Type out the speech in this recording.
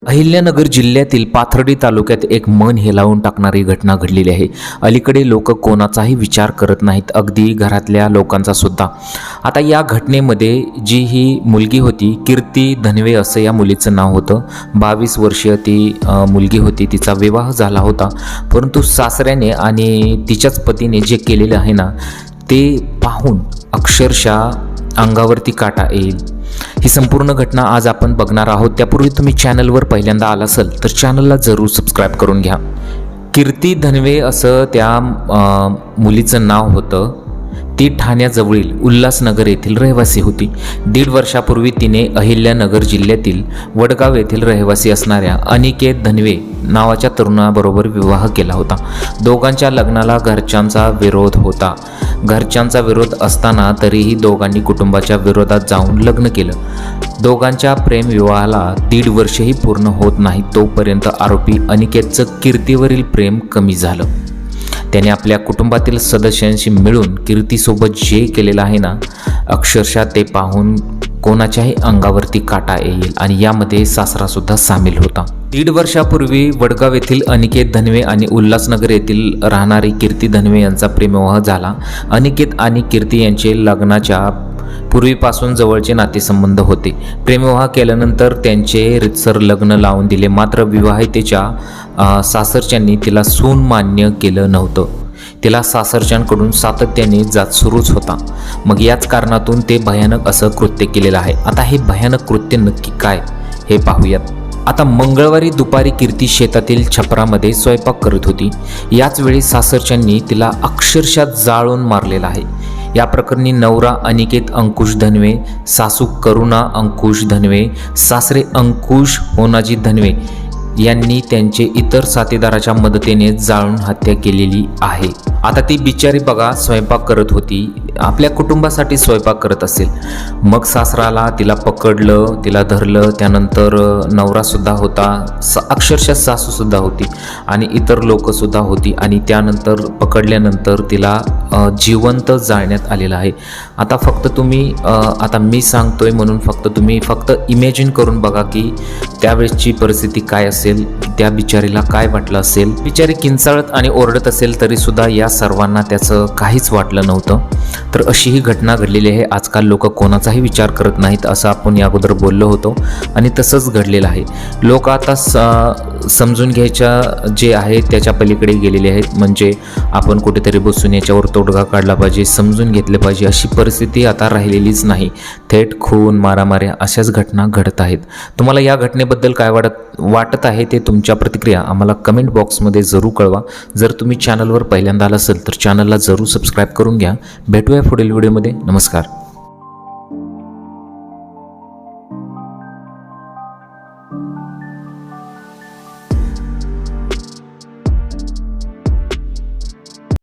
अहिल्यानगर जिल्ह्यातील पाथर्डी तालुक्यात एक मन हेलावून टाकणारी घटना घडलेली आहे। अलीकडे लोक कोणाचाही विचार करत नाहीत, अगदी घरातल्या लोकांचा सुद्धा। आता या घटनेमध्ये जी ही मुलगी होती, कीर्ती धनवे असं या मुलीचं नाव होतं। 22 वर्षीय ती मुलगी होती, तिचा विवाह झाला होता। परंतु सासऱ्याने आणि तिच्याच पतीने जे केलेलं आहे ना, ते पाहून अक्षरशः अंगावरती काटा येईल। ही संपूर्ण घटना आज आपण बघणार आहोत। त्यापूर्वी तुम्ही चॅनलवर पहिल्यांदा आला असाल तर चॅनलला जरूर सबस्क्राईब करून घ्या। कीर्ती धनवे असं त्या मुलीचं नाव होतं। ती ठाण्याजवळील उल्हासनगर येथील रहिवासी होती। 1.5 वर्षापूर्वी तिने अहिल्यानगर जिल्ह्यातील वडगाव येथील रहिवासी असणाऱ्या अनिकेत धनवे नावाच्या तरुणाबरोबर विवाह केला होता। दोघांच्या लग्नाला घरच्यांचा विरोध होता। घरच्यांचा विरोध असताना तरीही दोघांनी कुटुंबाच्या विरोधात जाऊन लग्न केलं। दोघांच्या प्रेमविवाहाला 1.5 वर्षही पूर्ण होत नाही तोपर्यंत आरोपी अनिकेतचं कीर्तीवरील प्रेम कमी झालं। त्याने आपल्या कुटुंबातील सदस्यांशी मिळून कीर्तीसोबत जे केलेलं आहे ना, अक्षरशः ते पाहून कोणाच्याही अंगावरती काटा येईल आणि यामध्ये सासरासुद्धा सामील होता। 1.5 वर्षापूर्वी वडगाव येथील अनिकेत धनवे आणि उल्हासनगर येथील राहणारी कीर्ती धनवे यांचा प्रेमविवाह झाला। अनिकेत आणि कीर्ती यांचे लग्नाच्या पूर्वीपासून जवळचे नातेसंबंध होते। प्रेमविवाह केल्यानंतर त्यांचे रीतसर लग्न लावून दिले। मात्र विवाहितेच्या सासरच्यांनी तिला सून मान्य केलं नव्हतं। तिला सासरच्यांकडून सातत्याने जाच सुरूच होता। मग याच कारणातून ते भयानक असं कृत्य केलेलं आहे। आता हे भयानक कृत्य नक्की काय हे पाहूयात। आता मंगळवारी दुपारी कीर्ती शेतातील छपरामध्ये स्वयंपाक करत होती। याच वेळी सासरच्यांनी तिला अक्षरशः जाळून मारलेलं आहे। या प्रकरणी नवरा अनिकेत अंकुश धनवे, सासू करुणा अंकुश धनवे, सासरे अंकुश होनाजी धनवे यांनी त्यांचे इतर साथीदाराच्या मदतीने जाळून हत्या केलेली आहे। आता ती बिचारी बघा, स्वयंपाक करत होती, आपल्या कुटुंबासाठी स्वयंपाक करत असेल। मग सासराला तिला पकडलं, तिला धरलं। त्यानंतर नवरासुद्धा होता, अक्षरशः सासूसुद्धा होती आणि इतर लोकसुद्धा होती आणि त्यानंतर पकडल्यानंतर तिला जिवंत जाळण्यात आलेलं आहे। आता फक्त तुम्ही आता मी सांगतोय म्हणून तुम्ही फक्त इमॅजिन करून बघा की त्यावेळेसची परिस्थिती काय असेल, त्या बिचारीला काय वाटलं असेल। बिचारी किंचाळत आणि ओरडत असेल तरीसुद्धा या सर्वांना त्याचं काहीच वाटलं नव्हतं। तर अशी ही घटना घडलेली आहे। आजकाल लोक कोणाचाही विचार करत नाहीत असं आपण या अगोदर बोललो होतो आणि तसंच घडलेलं आहे। लोक आता समजून घ्यायच्या जे आहे त्याच्या पलीकडे गेलेले आहेत। म्हणजे आपण कुठेतरी बसून याच्यावर तोडगा काढला पाहिजे, समजून घेतले पाहिजे, अशी परिस्थिती आता राहिलेलीच नाही। थेट खून, मारामाऱ्या अशाच घटना घडत आहेत। तुम्हाला या घटनेबद्दल काय वाटत आहे ते तुमच्या प्रतिक्रिया आम्हाला कमेंट बॉक्समध्ये जरूर कळवा। जर तुम्ही चॅनलवर पहिल्यांदा आला असेल तर चॅनलला जरूर सबस्क्राईब करून घ्या। भेटूया पुढील व्हिडिओमध्ये। नमस्कार।